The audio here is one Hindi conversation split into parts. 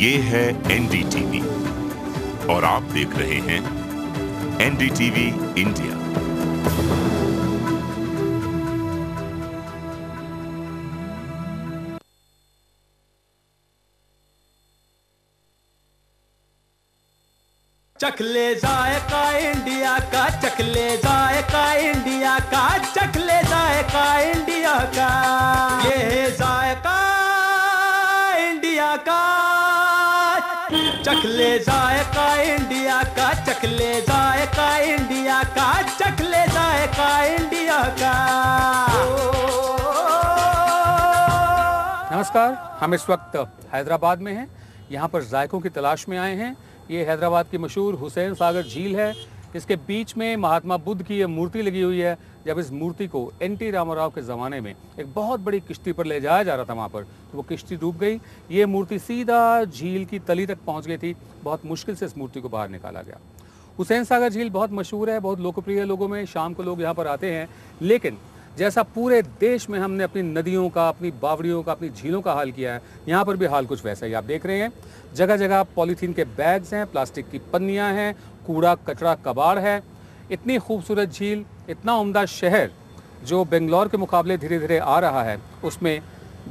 ये है एनडीटीवी और आप देख रहे हैं एनडीटीवी इंडिया। चखले जायका इंडिया का, चखले जायका इंडिया का, चखले जायका इंडिया का, ये है जायका इंडिया का। चखले जायका इंडिया का, चखले जायका इंडिया का, चखले जायका इंडिया का। नमस्कार, हम इस वक्त हैदराबाद में हैं। यहाँ पर जायकों की तलाश में आए हैं। ये हैदराबाद की मशहूर हुसैन सागर झील है। इसके बीच में महात्मा बुद्ध की ये मूर्ति लगी हुई है। जब इस मूर्ति को एनटी रामाराव के ज़माने में एक बहुत बड़ी किश्ती पर ले जाया जा रहा था वहाँ पर, तो वो किश्ती डूब गई। ये मूर्ति सीधा झील की तली तक पहुँच गई थी। बहुत मुश्किल से इस मूर्ति को बाहर निकाला गया। हुसैन सागर झील बहुत मशहूर है, बहुत लोकप्रिय है लोगों में। शाम को लोग यहाँ पर आते हैं। लेकिन जैसा पूरे देश में हमने अपनी नदियों का, अपनी बावड़ियों का, अपनी झीलों का हाल किया है, यहाँ पर भी हाल कुछ वैसा ही आप देख रहे हैं। जगह जगह पॉलीथीन के बैग्स हैं, प्लास्टिक की पन्नियाँ हैं, कूड़ा कचरा कबाड़ है। इतनी खूबसूरत झील, इतना उम्दा शहर जो बेंगलोर के मुकाबले धीरे धीरे आ रहा है, उसमें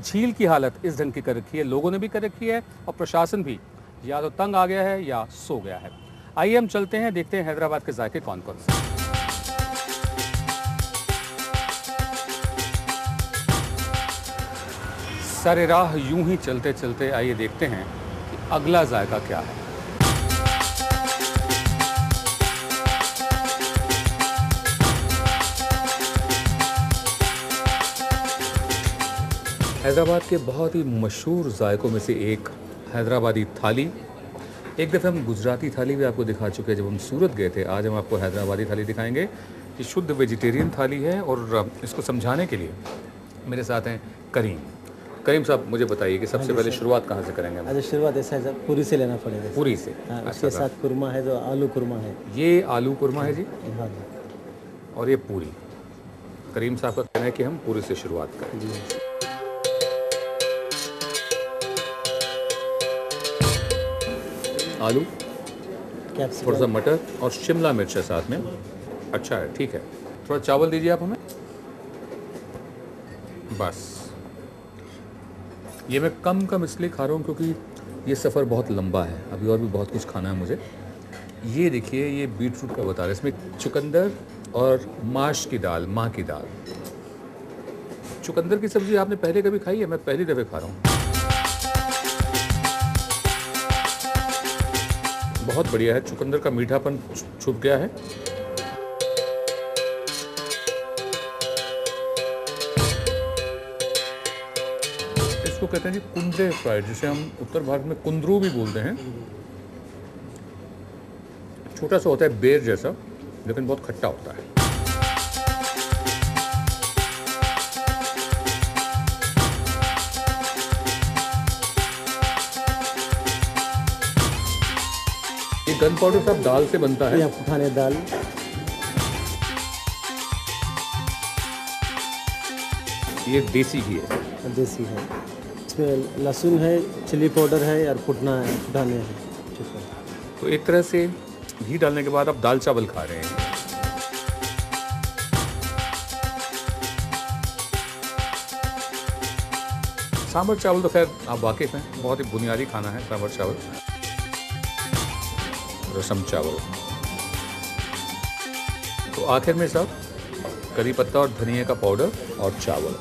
झील की हालत इस ढंग की कर रखी है। लोगों ने भी कर रखी है और प्रशासन भी या तो तंग आ गया है या सो गया है। आइए हम चलते हैं, देखते हैं हैदराबाद के जायके कौन कौन से। सारे राह यूं ही चलते चलते आइए देखते हैं कि अगला जायका क्या है। हैदराबाद के बहुत ही मशहूर जायकों में से एक हैदराबादी थाली। एक दफ़े हम गुजराती थाली भी आपको दिखा चुके हैं जब हम सूरत गए थे। आज हम आपको हैदराबादी थाली दिखाएंगे। ये शुद्ध वेजिटेरियन थाली है और इसको समझाने के लिए मेरे साथ हैं करीम साहब। मुझे बताइए कि सबसे पहले शुरुआत कहाँ से करेंगे? अच्छा, शुरुआत ऐसा है, पूरी से लेना पड़ेगा। पूरी से? हाँ, उसके साथ कुरमा है जो आलू कुरमा है। ये आलू कुरमा है जी? हाँ जी। और ये पूरी। करीम साहब का कहना है कि हम पूरी से शुरुआत करें जी। आलू, थोड़ा सा मटर और शिमला मिर्च है साथ में। अच्छा है, ठीक है। थोड़ा चावल दीजिए आप हमें। बस ये मैं कम इसलिए खा रहा हूँ क्योंकि ये सफ़र बहुत लंबा है, अभी और भी बहुत कुछ खाना है मुझे। ये देखिए, ये बीटरूट का बता रहे हैं। इसमें चुकंदर और माश की दाल, माँ की दाल। चुकंदर की सब्ज़ी आपने पहले कभी खाई है? मैं पहली दफ़े खा रहा हूँ। बहुत बढ़िया है। चुकंदर का मीठापन छुप गया है। इसको कहते हैं जी कुंदे फ्राइड, जिसे हम उत्तर भारत में कुंदरू भी बोलते हैं। छोटा सा होता है, बेर जैसा, लेकिन बहुत खट्टा होता है। ये गन पाउडर साहब दाल से बनता है? आपको खाने दाल। ये देसी घी है? देसी है। इसमें लहसुन है, चिली पाउडर है और फुटाने हैं। तो एक तरह से घी डालने के बाद आप दाल चावल खा रहे हैं। सांभर चावल तो खैर आप वाकिफ हैं, बहुत ही बुनियादी खाना है सांभर चावल। रसम चावल। तो आखिर में सब करी पत्ता और धनिया का पाउडर और चावल।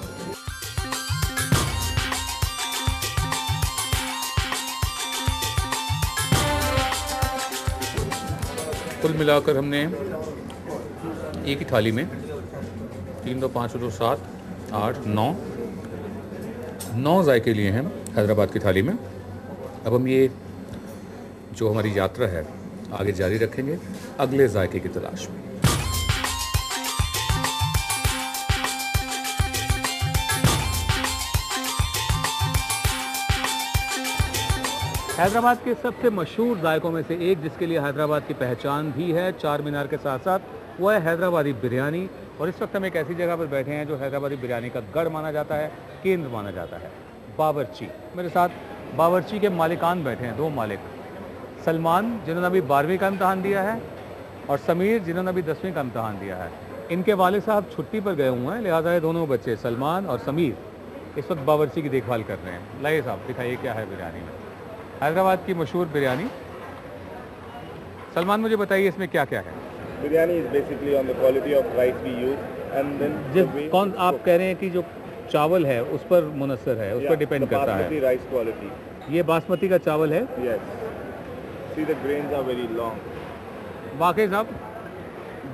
कुल मिलाकर हमने एक ही थाली में 3 2 5 2 7 8 9 जायके लिए हैं हैदराबाद की थाली में। अब हम ये जो हमारी यात्रा है आगे जारी रखेंगे अगले जायके की तलाश में। हैदराबाद के सबसे मशहूर जायकों में से एक, जिसके लिए हैदराबाद की पहचान भी है चार मीनार के साथ साथ, वो है हैदराबादी बिरयानी। और इस वक्त हम एक ऐसी जगह पर बैठे हैं जो हैदराबादी बिरयानी का गढ़ माना जाता है, केंद्र माना जाता है, बावर्ची। मेरे साथ बावर्ची के मालिकान बैठे हैं, 2 मालिक, सलमान जिन्होंने अभी 12वीं का इम्तहान दिया है और समीर जिन्होंने अभी 10वीं का इम्तहान दिया है। इनके वालिद साहब छुट्टी पर गए हुए हैं, लिहाजा ये दोनों बच्चे सलमान और समीर इस वक्त बावर्ची की देखभाल कर रहे हैं। लाइए साहब दिखाइए क्या है बिरयानी में, हैदराबाद की मशहूर बिरयानी। सलमान मुझे बताइए इसमें क्या क्या है। Biryani is basically on the quality of rice we use, and then कौन आप कह रहे हैं कि जो चावल है उस पर मुनसर है, उस पर डिपेंड करता है। basmati rice quality. ये बासमती का चावल है। Yes. See the grains are very long. वाकई साहब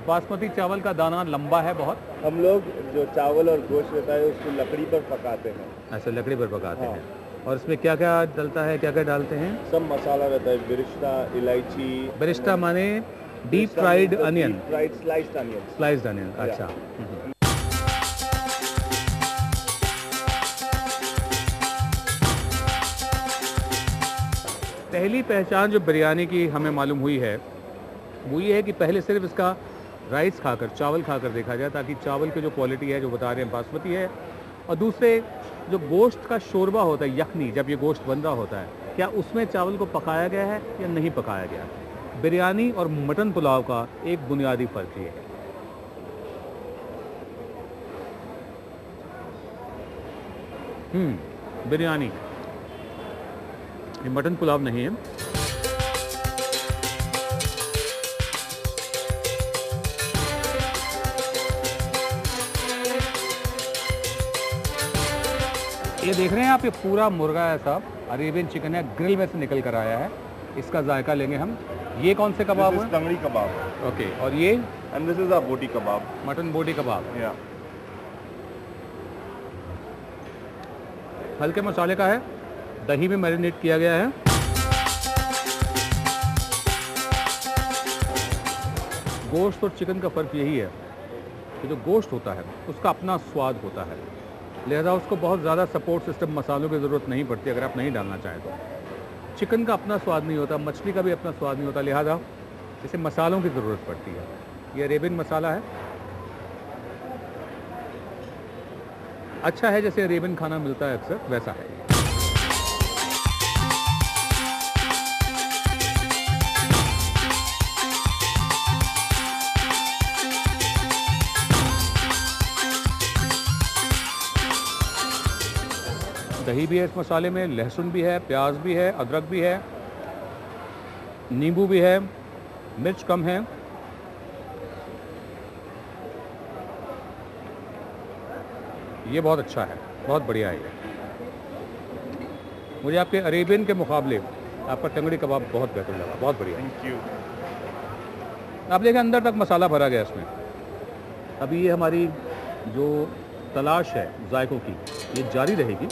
बासमती चावल का दाना लंबा है बहुत। हम लोग जो चावल और गोश्त रहता है उसको लकड़ी पर पकाते हैं। ऐसे लकड़ी पर पकाते हैं। और इसमें क्या क्या डलता है, क्या क्या डालते हैं? सब मसाला रहता है, बिरिस्ता, इलायची। बिरिस्ता माने deep fried onion, fried sliced onion. Sliced onion, अच्छा। पहली पहचान जो बिरयानी की हमें मालूम हुई है वो ये है कि पहले सिर्फ इसका राइस खाकर, चावल खाकर देखा जाए, ताकि चावल की जो क्वालिटी है जो बता रहे हैं बासमती है। और दूसरे जो गोश्त का शोरबा होता है, यखनी, जब ये गोश्त बन रहा होता है, क्या उसमें चावल को पकाया गया है या नहीं पकाया गया। बिरयानी और मटन पुलाव का एक बुनियादी फ़र्क ये है। बिरयानी, ये मटन पुलाव नहीं है। ये देख रहे हैं आप, ये पूरा मुर्गा है साहब, अरेबियन चिकन है, ग्रिल में से निकल कर आया है। इसका जायका लेंगे हम। ये कौन से कबाब हैं? तंगड़ी कबाब। ओके, और ये? एंड दिस इज अ बोटी कबाब, मटन बोटी कबाब। या हल्के मसाले का है, दही में मैरिनेट किया गया है। गोश्त और चिकन का फ़र्क यही है कि जो गोश्त होता है उसका अपना स्वाद होता है, लिहाजा उसको बहुत ज़्यादा सपोर्ट सिस्टम मसालों की ज़रूरत नहीं पड़ती अगर आप नहीं डालना चाहें तो। चिकन का अपना स्वाद नहीं होता, मछली का भी अपना स्वाद नहीं होता, लिहाजा इसे मसालों की ज़रूरत पड़ती है। ये अरेबियन मसाला है, अच्छा है, जैसे अरेबियन खाना मिलता है अक्सर वैसा है। दही भी है इस मसाले में, लहसुन भी है, प्याज भी है, अदरक भी है, नींबू भी है, मिर्च कम है। ये बहुत अच्छा है, बहुत बढ़िया है। मुझे आपके अरेबियन के मुकाबले आपका टंगड़ी कबाब बहुत बेहतर लगा, बहुत बढ़िया। Thank you. आप देखें अंदर तक मसाला भरा गया इसमें। अभी ये हमारी जो तलाश है जायकों की, ये जारी रहेगी,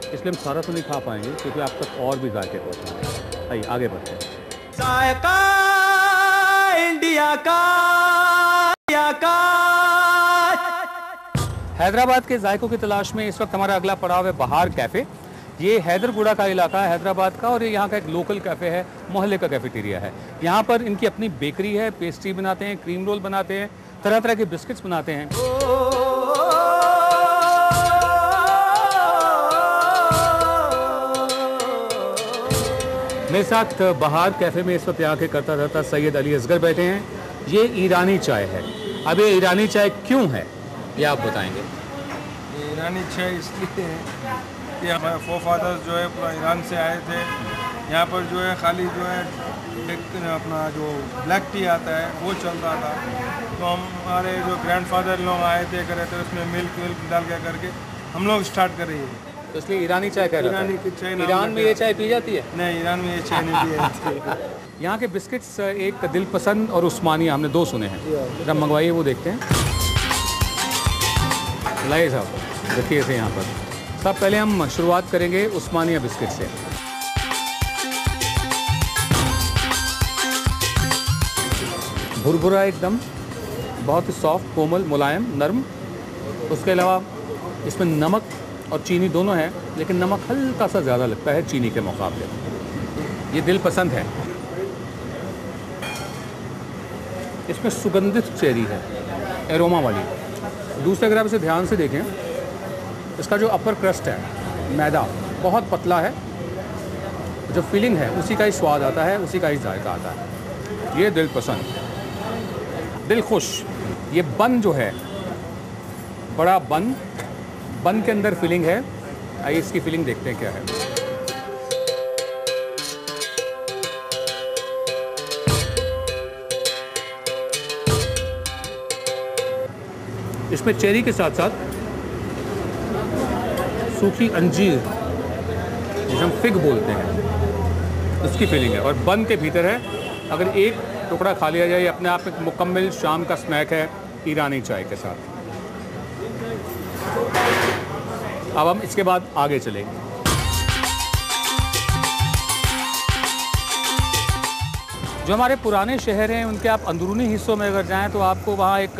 इसलिए हम सारा तो नहीं खा पाएंगे क्योंकि आप तक और भी जायके पहुँचाएंगे। आइए आगे बढ़ते हैं। जायका इंडिया का, इंडिया का। हैदराबाद के जायकों की तलाश में इस वक्त हमारा अगला पड़ाव है बहार कैफ़े। ये हैदरगुड़ा का इलाका है हैदराबाद का, और ये यहाँ का एक लोकल कैफ़े है, मोहल्ले का कैफेटेरिया है। यहाँ पर इनकी अपनी बेकरी है, पेस्ट्री बनाते हैं, क्रीम रोल बनाते हैं, तरह तरह के बिस्किट्स बनाते हैं। मेरे साथ बहार कैफ़े में इस वक्त आके करता रहता सैयद अली असगर बैठे हैं। ये ईरानी चाय है। अब ये ईरानी चाय क्यों है ये आप बताएंगे। ये ईरानी चाय इसलिए है कि हमारे फोरफादर्स जो है पूरा ईरान से आए थे। यहाँ पर जो है खाली जो है अपना जो ब्लैक टी आता है वो चल रहा था, तो हमारे जो ग्रैंडफादर लोग आए थे करे थे, उसमें मिल्क डाल के करके हम लोग स्टार्ट कर रही है। तो इसलिए ईरानी चाय कह रहा ईरानी था। की चाय। ईरान में ये चाय पी जाती है? नहीं, ईरान में ये चाय नहीं पी जाती। यहाँ के बिस्किट्स एक दिलपसंद और उस्मानिया, हमने 2 सुने हैं, जब मंगवाइए वो देखते हैं। लाइए साहब रखिए इसे यहाँ पर। सब पहले हम शुरुआत करेंगे उस्मानिया बिस्किट से। भुरभुरा एकदम, बहुत ही सॉफ्ट, कोमल, मुलायम, नरम। उसके अलावा इसमें नमक और चीनी दोनों है, लेकिन नमक हल्का सा ज़्यादा लगता है चीनी के मुकाबले। ये दिल पसंद है। इसमें सुगंधित चेरी है, एरोमा वाली। दूसरे अगर आप इसे ध्यान से देखें, इसका जो अपर क्रस्ट है मैदा बहुत पतला है जो फीलिंग है उसी का ही स्वाद आता है, उसी का ही जायका आता है। ये दिल पसंद, दिल खुश। ये बन जो है, बड़ा बन के अंदर फीलिंग है। आइए इसकी फीलिंग देखते हैं क्या है। इसमें चेरी के साथ साथ सूखी अंजीर, जिसे हम फिग बोलते हैं, उसकी फीलिंग है। और बन के भीतर है। अगर एक टुकड़ा खा लिया जाए, अपने आप में मुकम्मल शाम का स्नैक है ईरानी चाय के साथ। अब हम इसके बाद आगे चलेंगे। जो हमारे पुराने शहर हैं उनके आप अंदरूनी हिस्सों में अगर जाएं तो आपको वहाँ एक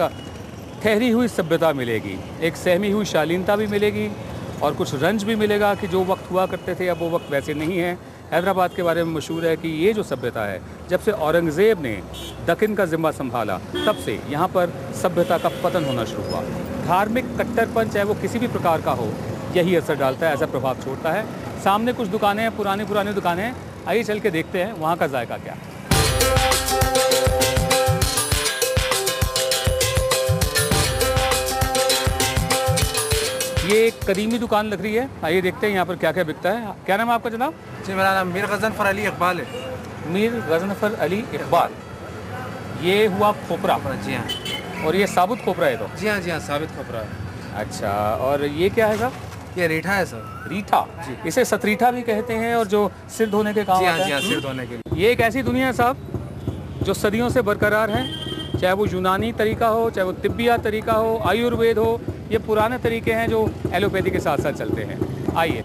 ठहरी हुई सभ्यता मिलेगी, एक सहमी हुई शालीनता भी मिलेगी और कुछ रंज भी मिलेगा कि जो वक्त हुआ करते थे अब वो वक्त वैसे नहीं है। हैदराबाद के बारे में मशहूर है कि ये जो सभ्यता है, जब से औरंगज़ेब ने दक्कन का ज़िम्मा संभाला तब से यहाँ पर सभ्यता का पतन होना शुरू हुआ। धार्मिक कट्टरपन चाहे वो किसी भी प्रकार का हो, यही असर डालता है, ऐसा प्रभाव छोड़ता है। सामने कुछ दुकानें हैं, पुरानी दुकानें हैं। आइए चल के देखते हैं वहाँ का जायका क्या है। ये एक कदीमी दुकान लग रही है। आइए देखते हैं यहाँ पर क्या क्या बिकता है। क्या नाम है आपका जनाब? जी मेरा नाम मीर गज़नफ़र अली इकबाल है। मीर गज़नफ़र अली इकबाल। ये हुआ खोपरा? जी हाँ। और ये साबुत खोपरा है तो? जी हाँ साबित खोपरा है। अच्छा, और ये क्या है साहब? ये रीठा है सर। रीठा जी, इसे सतरीठा भी कहते हैं और जो सिर धोने के काम आता है। जी हाँ, सिर धोने के लिए। ये एक ऐसी दुनिया है साहब जो सदियों से बरकरार है, चाहे वो यूनानी तरीका हो, चाहे वो तिब्बिया तरीका हो, आयुर्वेद हो। ये पुराने तरीके हैं जो एलोपैथी के साथ साथ चलते हैं। आइए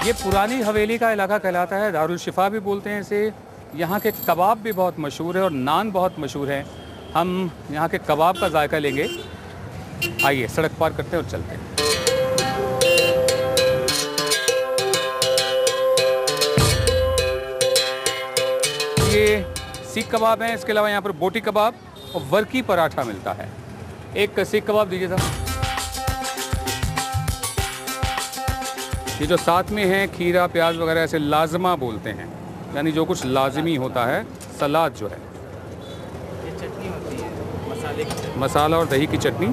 ये पुरानी हवेली का इलाका कहलाता है, दारुल शिफा भी बोलते हैं इसे। यहाँ के कबाब भी बहुत मशहूर है और नान बहुत मशहूर है। हम यहाँ के कबाब का जायका लेंगे। आइए सड़क पार करते हैं और चलते हैं। ये सीख कबाब हैं, इसके अलावा यहाँ पर बोटी कबाब और वर्की पराठा मिलता है। एक सीख कबाब दीजिए साहब। ये जो साथ में है खीरा प्याज वगैरह, ऐसे लाजमा बोलते हैं, यानी जो कुछ लाजमी होता है। सलाद जो है, ये चटनी होती है मसाले की, मसाला और दही की चटनी।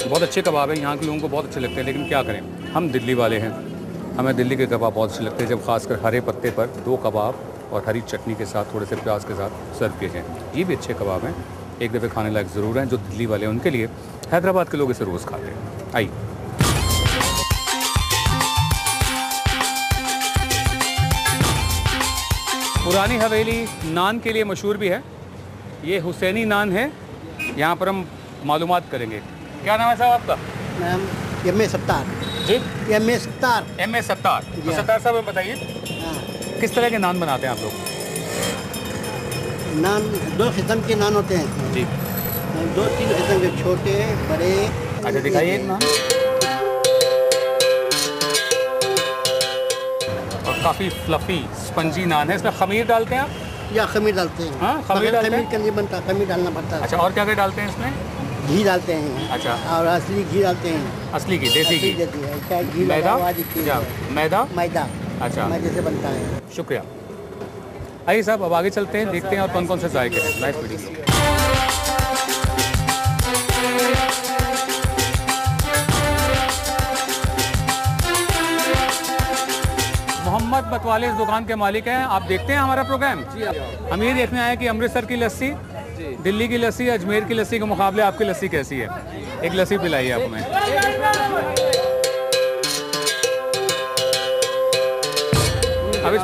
बहुत अच्छे कबाब हैं, यहाँ के लोगों को बहुत अच्छे लगते हैं। लेकिन क्या करें, हम दिल्ली वाले हैं, हमें दिल्ली के कबाब बहुत अच्छे लगते हैं जब खासकर हरे पत्ते पर 2 कबाब और हरी चटनी के साथ थोड़े से प्याज के साथ सर्व किए जाएँ। ये भी अच्छे कबाब हैं, एक दफ़े खाने लायक ज़रूर हैं। जो दिल्ली वाले हैं उनके लिए, हैदराबाद के लोग इसे रोज़ खाते हैं। आइए पुरानी हवेली नान के लिए मशहूर भी है। ये हुसैनी नान है। यहाँ पर हम मालूमात करेंगे। क्या नाम है साहब आपका? नाम एम ए सत्तार। जी, M A Sattar. M A Sattar. तो सत्तार साहब हमें बताइए किस तरह के नान बनाते हैं आप लोग? नान 2 किस्म के नान होते हैं जी। 2-3 किस्म के, छोटे बड़े। अच्छा दिखाइए एक नान। और काफ़ी फ्लफी स्पंजी नान है। इसमें खमीर डालते हैं आप? या खमीर डालते हैं। हाँ, खमीर डालते हैं। खमीर का नहीं बनता, खमीर डालना पड़ता है। अच्छा, और क्या क्या डालते हैं इसमें? घी डालते हैं। अच्छा। और असली घी डालते हैं। असली घी, देसी घी। देती है क्या घी मैदा? लगा हुआ दिखती है। मैदा? मैदा। अच्छा, मैदे से बनता है। शुक्रिया। आइए साहब अब आगे चलते हैं, देखते हैं और कौन कौन से जायके हैं। Nice meeting you. मोहम्मद मतवाले इस दुकान के मालिक हैं। आप देखते हैं हमारा प्रोग्राम? हम ये देखने आए कि अमृतसर की लस्सी, दिल्ली की लस्सी, अजमेर की लस्सी के मुकाबले आपकी लस्सी कैसी है। एक लस्सी पिलाइए आप हमें। अब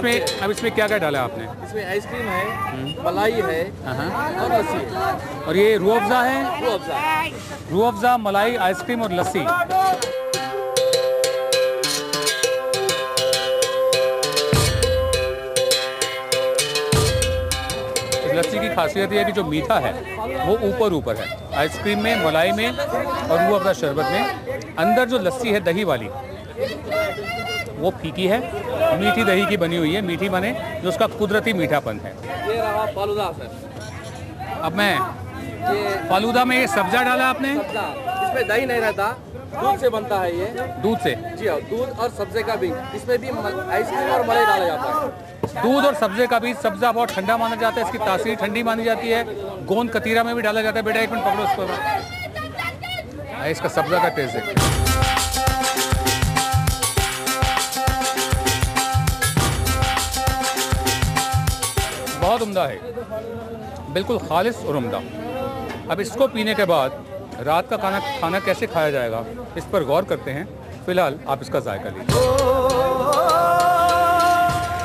इसमें क्या क्या डाला आपने? इसमें आइसक्रीम है, मलाई है और लस्सी है। और ये रूह अफ़ज़ा है? रूह अफ़ज़ा, मलाई, आइसक्रीम और लस्सी। लस्सी की खासियत ये है कि जो मीठा है वो ऊपर है, आइसक्रीम में, मलाई में और रूह अफ़ज़ा शरबत में। अंदर जो लस्सी है दही वाली, वो फीकी है, मीठी दही की बनी हुई है। मीठी बने जो उसका कुदरती मीठापन है। ये रहा फालूदा सर। अब मैं ये फालूदा में ये सब्जा डाला आपने? सब्जा, इसमें दही नहीं रहता, दूध से बनता है ये। दूध से? जी हाँ, दूध और सब्जे का बीज, इसमें भी आइसक्रीम और मलाई डाला जाता है। दूध और सब्जे का बीज। सब्जा बहुत ठंडा माना जाता है, इसकी तासीर ठंडी मानी जाती है। गोंद कतीरा में भी डाला जाता है। बेटा एक मिनट पकड़ो इसको। इसका सब्जा का टेस्ट देखिए। बहुत उम्दा है, बिल्कुल खालिस और उम्दा। अब इसको पीने के बाद रात का खाना कैसे खाया जाएगा, इस पर गौर करते हैं। फिलहाल आप इसका जायका लीजिए।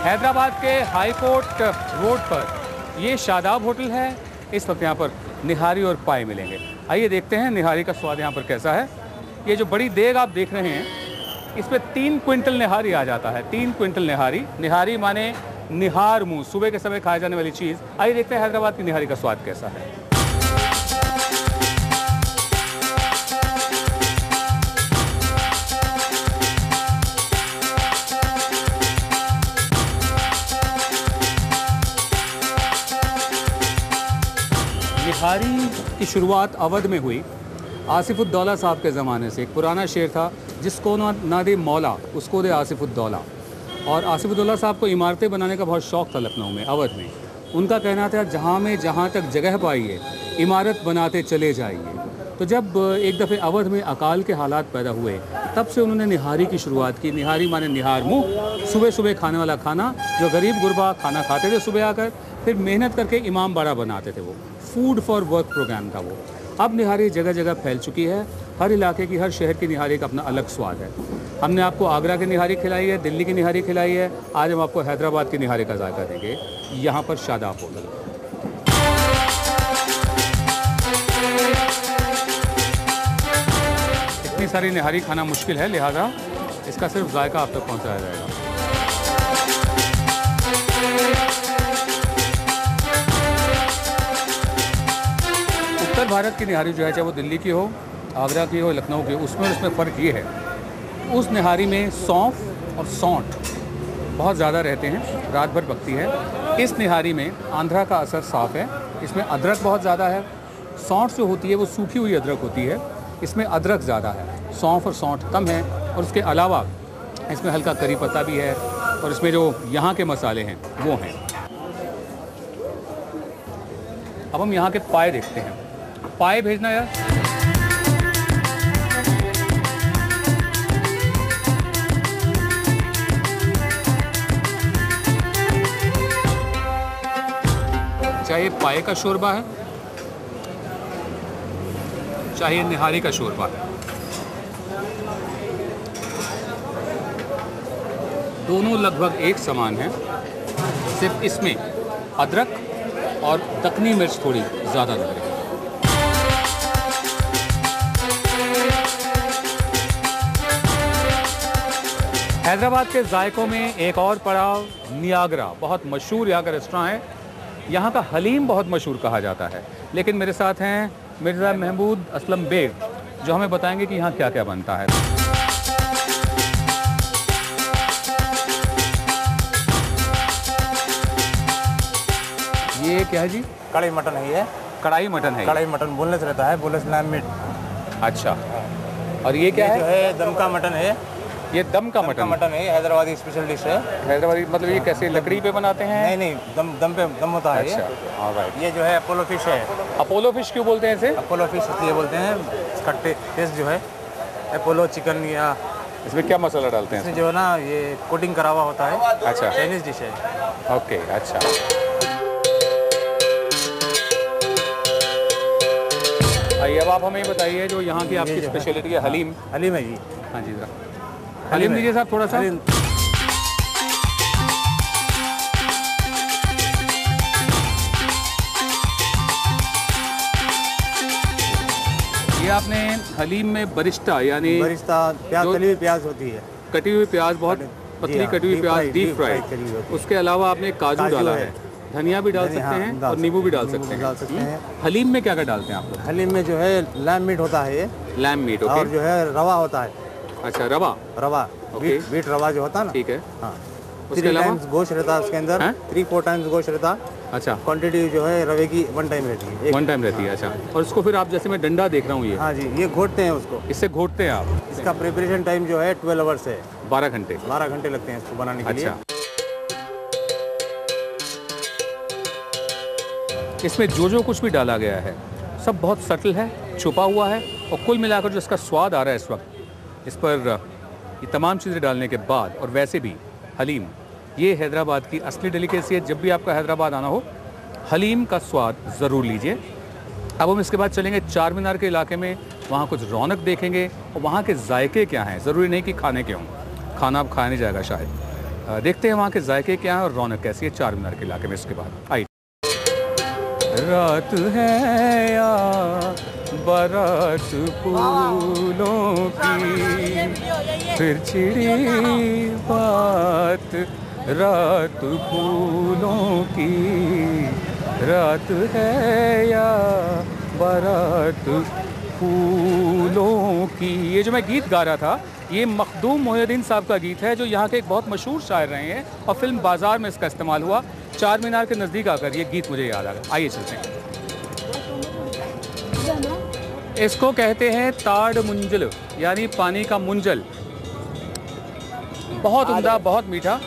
हैदराबाद के हाई कोर्ट रोड पर ये शादाब होटल है। इस वक्त यहाँ पर निहारी और पाए मिलेंगे। आइए देखते हैं निहारी का स्वाद यहाँ पर कैसा है। ये जो बड़ी देग आप देख रहे हैं, इसमें 3 क्विंटल निहारी आ जाता है। 3 क्विंटल निहारी। निहारी माने निहार मुँह, सुबह के समय खाए जाने वाली चीज़। आइए देखते हैं हैदराबाद की निहारी का स्वाद कैसा है। निहारी की शुरुआत अवध में हुई। आसिफुद्दौला साहब के ज़माने से। एक पुराना शेर था, जिसको ना दे मौला उसको दे आसिफुद्दौला। और आसिफुद्दौला साहब को इमारतें बनाने का बहुत शौक़ था लखनऊ में, अवध में। उनका कहना था जहाँ तक जगह पाइए इमारत बनाते चले जाइए। तो जब एक दफ़े अवध में अकाल के हालात पैदा हुए, तब से उन्होंने निहारी की शुरुआत की। निहारी माने निहार मुँह, सुबह सुबह खाने वाला खाना, जो गरीब गुरबा खाना खाते थे सुबह आकर, फिर मेहनत करके इमाम बाड़ा बनाते थे। वो फूड फॉर वर्क प्रोग्राम था वो। अब निहारी जगह जगह फैल चुकी है। हर इलाके की, हर शहर की निहारी का अपना अलग स्वाद है। हमने आपको आगरा की निहारी खिलाई है, दिल्ली की निहारी खिलाई है। आज हम आपको हैदराबाद की निहारी का जायका देंगे, यहाँ पर शादाब होटल। इतनी सारी निहारी खाना मुश्किल है, लिहाजा इसका सिर्फ जायका आप तक पहुँचाया जाएगा। उत्तर भारत की निहारी जो है, चाहे वो दिल्ली की हो, आगरा की हो, लखनऊ की हो, उसमें फ़र्क ये है, उस निहारी में सौंफ और सौंठ बहुत ज़्यादा रहते हैं, रात भर पकती है। इस निहारी में आंध्रा का असर साफ़ है। इसमें अदरक बहुत ज़्यादा है। सौंठ जो होती है वो सूखी हुई अदरक होती है, इसमें अदरक ज़्यादा है, सौंफ और सौंठ कम है। और उसके अलावा इसमें हल्का करी पत्ता भी है, और इसमें जो यहाँ के मसाले हैं वो हैं। अब हम यहाँ के पाए देखते हैं। पाए भेजना यार। चाहे पाए का शोरबा है, चाहे निहारी का शोरबा है, दोनों लगभग एक समान हैं। सिर्फ इसमें अदरक और दक्कनी मिर्च थोड़ी ज़्यादा लग रही है। हैदराबाद के जायकों में एक और पड़ाव नियाग्रा, बहुत मशहूर यहाँ का रेस्टोरेंट है। यहाँ का हलीम बहुत मशहूर कहा जाता है। लेकिन मेरे साथ हैं मिर्ज़ा महमूद असलम बेग, जो हमें बताएंगे कि यहाँ क्या क्या बनता है। ये क्या है जी? कढ़ाई मटन है ये। कढ़ाई मटन है। कढ़ाई मटन बोनलेस रहता है, बोनलेस लैम मीट। अच्छा, और ये क्या है? जो है दम का मटन है। ये दम का मटन है, हैदराबादी स्पेशल डिश है। हैदराबादी मतलब ये कैसे लकड़ी पे बनाते हैं? नहीं, दम होता है। अच्छा, ऑलराइट। ये जो है अपोलो फिश है। अपोलो फिश क्यों बोलते हैं इसे? अपोलो फिश इसलिए बोलते हैं, इसका टेस्ट जो है अपोलो चिकन या। इसमें क्या मसाला डालते हैं? इसमें जो है ना, ये कोटिंग करा हुआ होता है। अच्छा, चाइनीज डिश है। ओके, अच्छा। आइए अब आप हमें बताइए, जो यहाँ की आपकी स्पेशलिटी है हलीम। हलीम है जी। हाँ जी, जरा हलीम दीजिए साहब थोड़ा सा। ये आपने हलीम में बरिस्ता, यानी प्याज, कटी हुई प्याज होती है, कटी हुई प्याज, बहुत पतली कटी हुई प्याज, डीप फ्राई। उसके अलावा आपने काजू डाला है, धनिया भी डाल सकते हैं और नींबू भी डाल सकते हैं। हलीम में क्या क्या डालते हैं आप लोग? हलीम में जो है लैम मीट होता है, ये लैम मीट, और जो है रवा होता है। अच्छा, रवा, बीट रवा जो होता है ना, ठीक है। हाँ, 3 टाइम्स गोश्त रहता है उसके अंदर, 3-4 टाइम्स गोश्त रहता, अच्छा, क्वांटिटी जो है रवे की 1 टाइम रहती है, 1 टाइम रहती है। अच्छा, और इसको फिर आप जैसे मैं डंडा देख रहा हूँ ये, हाँ जी, ये घोटते हैं उसको, इससे घोटते हैं आप। इसका प्रिपरेशन टाइम जो है 12 आवर्स है, 12 घंटे 12 घंटे लगते हैं इसको बनाने के लिए। अच्छा, इसमें जो जो कुछ भी डाला गया है सब बहुत सटल है, छुपा हुआ है, और कुल मिलाकर जो इसका स्वाद आ रहा है इस वक्त, इस पर ये तमाम चीज़ें डालने के बाद, और वैसे भी हलीम ये हैदराबाद की असली डेलिकेसी है। जब भी आपका हैदराबाद आना हो, हलीम का स्वाद ज़रूर लीजिए। अब हम इसके बाद चलेंगे चार मीनार के इलाके में, वहाँ कुछ रौनक देखेंगे और वहाँ के जायके क्या हैं। ज़रूरी नहीं कि खाने के हों, खाना अब खाया नहीं जाएगा शायद। देखते हैं वहाँ के जायके क्या हैं और रौनक कैसी है चार मीनार के इलाके में। इसके बाद आइए। रात है या बारात फूलों की, फिर छिड़ी बात रात फूलों की, रात है या बारात फूलों की। ये जो मैं गीत गा रहा था, ये मखदूम मोहिउद्दीन साहब का गीत है, जो यहाँ के एक बहुत मशहूर शायर रहे हैं और फिल्म बाजार में इसका इस्तेमाल हुआ। चार मीनार के नज़दीक आकर ये गीत मुझे याद आ गया। आइए चलते हैं। इसको कहते हैं ताड़ मुंजल, यानी पानी का मुंजल। बहुत उम्दा, बहुत मीठा।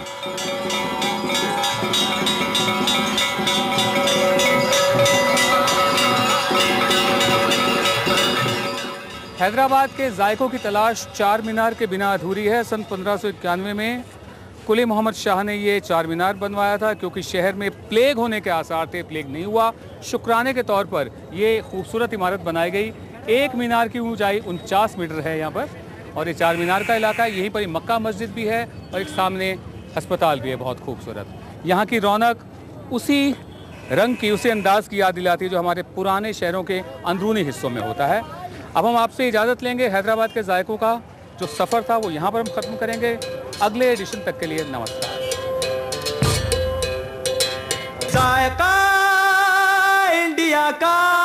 हैदराबाद के जायकों की तलाश चार मीनार के बिना अधूरी है। सन 1591 में कुली मोहम्मद शाह ने ये चार मीनार बनवाया था, क्योंकि शहर में प्लेग होने के आसार थे। प्लेग नहीं हुआ। शुक्राने के तौर पर ये खूबसूरत इमारत बनाई गई। एक मीनार की ऊंचाई 49 मीटर है यहाँ पर, और ये चार मीनार का इलाका है। यहीं पर मक्का मस्जिद भी है और एक सामने अस्पताल भी है, बहुत खूबसूरत। यहाँ की रौनक उसी रंग की, उसी अंदाज की याद दिलाती है जो हमारे पुराने शहरों के अंदरूनी हिस्सों में होता है। अब हम आपसे इजाज़त लेंगे। हैदराबाद के जायकों का जो सफ़र था वो यहाँ पर हम ख़त्म करेंगे। अगले एडिशन तक के लिए नमस्कार। जायका इंडिया का।